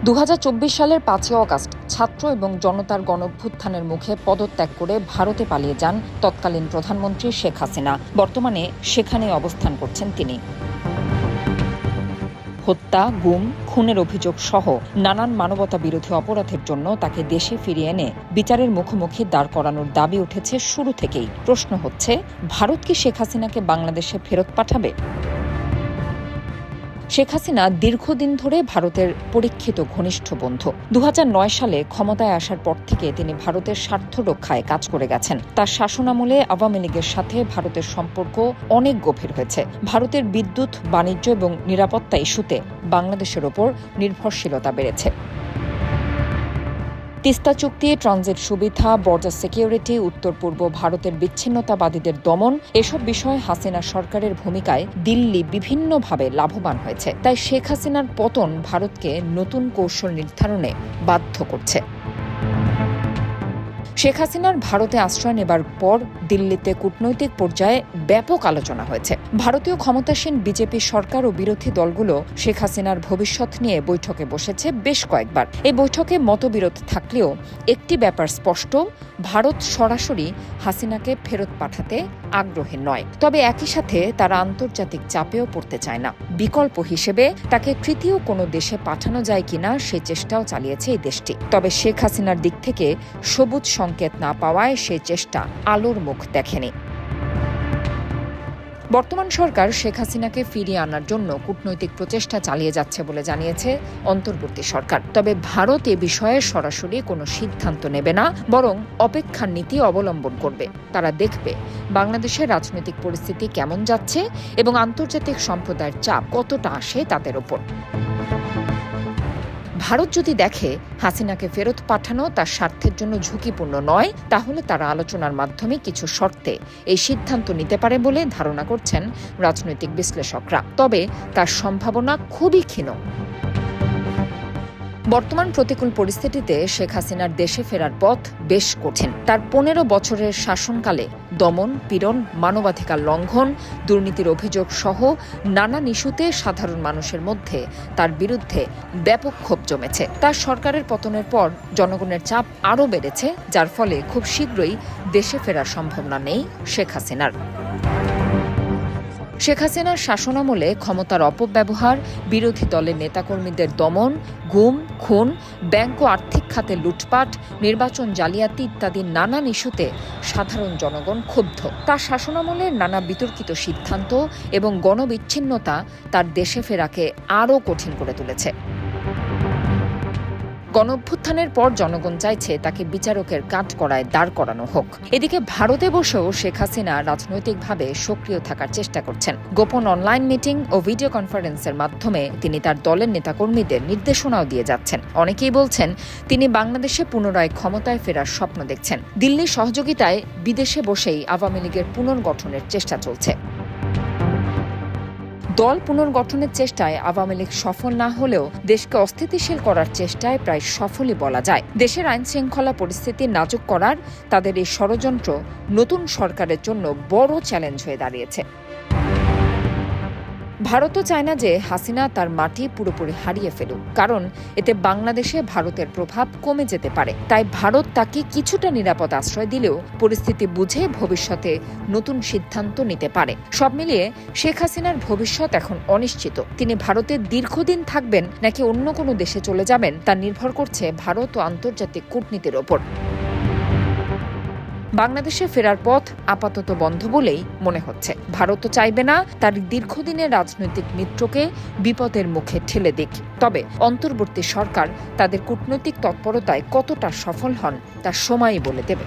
2024 সালের 5 অগাস্ট ছাত্র এবং জনতার গণঅভ্যুত্থানের মুখে পদত্যাগ করে ভারতে পালিয়ে যান তৎকালীন প্রধানমন্ত্রী শেখ হাসিনা। বর্তমানে সেখানে অবস্থান করছেন তিনি। হত্যা, গুম, খুনের অভিযোগ সহ নানান মানবতা বিরোধী অপরাধের জন্য তাকে দেশে ফিরিয়ে এনে বিচারের মুখোমুখি দাঁড় করানোর দাবি উঠেছে শুরু থেকেই। প্রশ্ন হচ্ছে, ভারত কি শেখ হাসিনাকে বাংলাদেশে ফেরত পাঠাবে? শেখ হাসিনা দীর্ঘদিন ধরে ভারতের পরীক্ষিত ঘনিষ্ঠ বন্ধু। 2009 সালে ক্ষমতায় আসার পর থেকে তিনি ভারতের স্বার্থ রক্ষায় কাজ করে গেছেন। তার শাসনামলে আওয়ামী লীগের সাথে ভারতের সম্পর্ক অনেক গভীর হয়েছে। ভারতের বিদ্যুৎ, বাণিজ্য এবং নিরাপত্তা ইস্যুতে বাংলাদেশের ওপর নির্ভরশীলতা বেড়েছে। তিস্তা চুক্তি, ট্রানজিট সুবিধা, বর্ডার সিকিউরিটি, উত্তর পূর্ব ভারতের বিচ্ছিন্নতাবাদীদের দমন, এসব বিষয়ে হাসিনা সরকারের ভূমিকায় দিল্লি বিভিন্নভাবে লাভবান হয়েছে। তাই শেখ হাসিনার পতন ভারতকে নতুন কৌশল নির্ধারণে বাধ্য করছে। শেখ হাসিনার ভারতে আশ্রয় নেবার পর দিল্লিতে কূটনৈতিক পর্যায়ে ব্যাপক আলোচনা হয়েছে। ভারতীয় ক্ষমতাসীন বিজেপি সরকার ও বিরোধী দলগুলো শেখ হাসিনার ভবিষ্যৎ নিয়ে বৈঠকে বসেছে বেশ কয়েকবার। এই বৈঠকে মতবিরোধ থাকলেও একটি ব্যাপার স্পষ্ট, ভারত সরাসরি হাসিনাকে ফেরত পাঠাতে আগ্রহী নয়। তবে একই সাথে তারা আন্তর্জাতিক চাপেও পড়তে চায় না। বিকল্প হিসেবে তাকে তৃতীয় কোনো দেশে পাঠানো যায় কিনা সে চেষ্টাও চালিয়েছে এই দেশটি। তবে শেখ হাসিনার দিক থেকে সবুজ সংকেত না পাওয়ায় সে চেষ্টা আলোর মুখ দেখেনি। বর্তমান সরকার শেখ হাসিনাকে ফিরিয়ে আনার জন্য কূটনৈতিক প্রচেষ্টা চালিয়ে যাচ্ছে বলে জানিয়েছে অন্তর্বর্তী সরকার। তবে ভারত এ বিষয়ে সরাসরি কোনো সিদ্ধান্ত নেবে না, বরং অপেক্ষার নীতি অবলম্বন করবে। তারা দেখবে বাংলাদেশের রাজনৈতিক পরিস্থিতি কেমন যাচ্ছে এবং আন্তর্জাতিক সম্প্রদায়ের চাপ কতটা আসে তাদের ওপর। ভারত যদি দেখে হাসিনাকে ফেরত পাঠানো তার স্বার্থের জন্য ঝুঁকিপূর্ণ নয়, তাহলে তারা আলোচনার মাধ্যমে কিছু শর্তে এই সিদ্ধান্ত নিতে পারে বলে ধারণা করছেন রাজনৈতিক বিশ্লেষকরা। তবে তার সম্ভাবনা খুবই ক্ষীণ। বর্তমান প্রতিকূল পরিস্থিতিতে শেখ হাসিনার দেশে ফেরার পথ বেশ কঠিন। তার 15 বছরের শাসনকালে দমন, পীড়ন, মানবাধিকার লঙ্ঘন, দুর্নীতির অভিযোগ সহ নানান ইস্যুতে সাধারণ মানুষের মধ্যে তার বিরুদ্ধে ব্যাপক ক্ষোভ জমেছে। তার সরকারের পতনের পর জনগণের চাপ আরও বেড়েছে, যার ফলে খুব শীঘ্রই দেশে ফেরার সম্ভাবনা নেই শেখ হাসিনার। শেখ হাসিনার শাসনামলে ক্ষমতার অপব্যবহার, বিরোধী দলের নেতাকর্মীদের দমন, গুম, খুন, ব্যাংক ও আর্থিক খাতে লুটপাট, নির্বাচন জালিয়াতি ইত্যাদি নানান ইস্যুতে সাধারণ জনগণ ক্ষুব্ধ। তার শাসনামলের নানা বিতর্কিত সিদ্ধান্ত এবং গণবিচ্ছিন্নতা তার দেশে ফেরাকে আরও কঠিন করে তুলেছে। গণঅভ্যুত্থানের পর জনগণ চাইছে তাকে বিচারকের কাঠগড়ায় দাঁড় করানো হোক। এদিকে ভারতে বসেও শেখ হাসিনা রাজনৈতিকভাবে সক্রিয় থাকার চেষ্টা করছেন। গোপন অনলাইন মিটিং ও ভিডিও কনফারেন্সের মাধ্যমে তিনি তার দলের নেতাকর্মীদের নির্দেশনাও দিয়ে যাচ্ছেন। অনেকেই বলছেন তিনি বাংলাদেশে পুনরায় ক্ষমতায় ফেরার স্বপ্ন দেখছেন। দিল্লির সহযোগিতায় বিদেশে বসেই আওয়ামী লীগের পুনর্গঠনের চেষ্টা চলছে। দল পুনর্গঠনের চেষ্টায় আওয়ামী লীগ সফল না হলেও দেশকে অস্থিতিশীল করার চেষ্টায় প্রায় সফলই বলা যায়। দেশের আইনশৃঙ্খলা পরিস্থিতি নাজুক করার তাদের এই ষড়যন্ত্র নতুন সরকারের জন্য বড় চ্যালেঞ্জ হয়ে দাঁড়িয়েছে। ভারতও চায় না যে হাসিনা তার মাটি পুরোপুরি হারিয়ে ফেলুক, কারণ এতে বাংলাদেশে ভারতের প্রভাব কমে যেতে পারে। তাই ভারত তাকে কিছুটা নিরাপদ আশ্রয় দিলেও পরিস্থিতি বুঝে ভবিষ্যতে নতুন সিদ্ধান্ত নিতে পারে। সব মিলিয়ে শেখ হাসিনার ভবিষ্যৎ এখন অনিশ্চিত। তিনি ভারতে দীর্ঘদিন থাকবেন নাকি অন্য কোনো দেশে চলে যাবেন তা নির্ভর করছে ভারত ও আন্তর্জাতিক কূটনীতির ওপর। বাংলাদেশে ফেরার পথ আপাতত বন্ধ বলেই মনে হচ্ছে। ভারতও চাইবে না তার দীর্ঘদিনের রাজনৈতিক মিত্রকে বিপদের মুখে ঠেলে দিক। তবে অন্তর্বর্তী সরকার তাদের কূটনৈতিক তৎপরতায় কতটা সফল হন তা সময়ই বলে দেবে।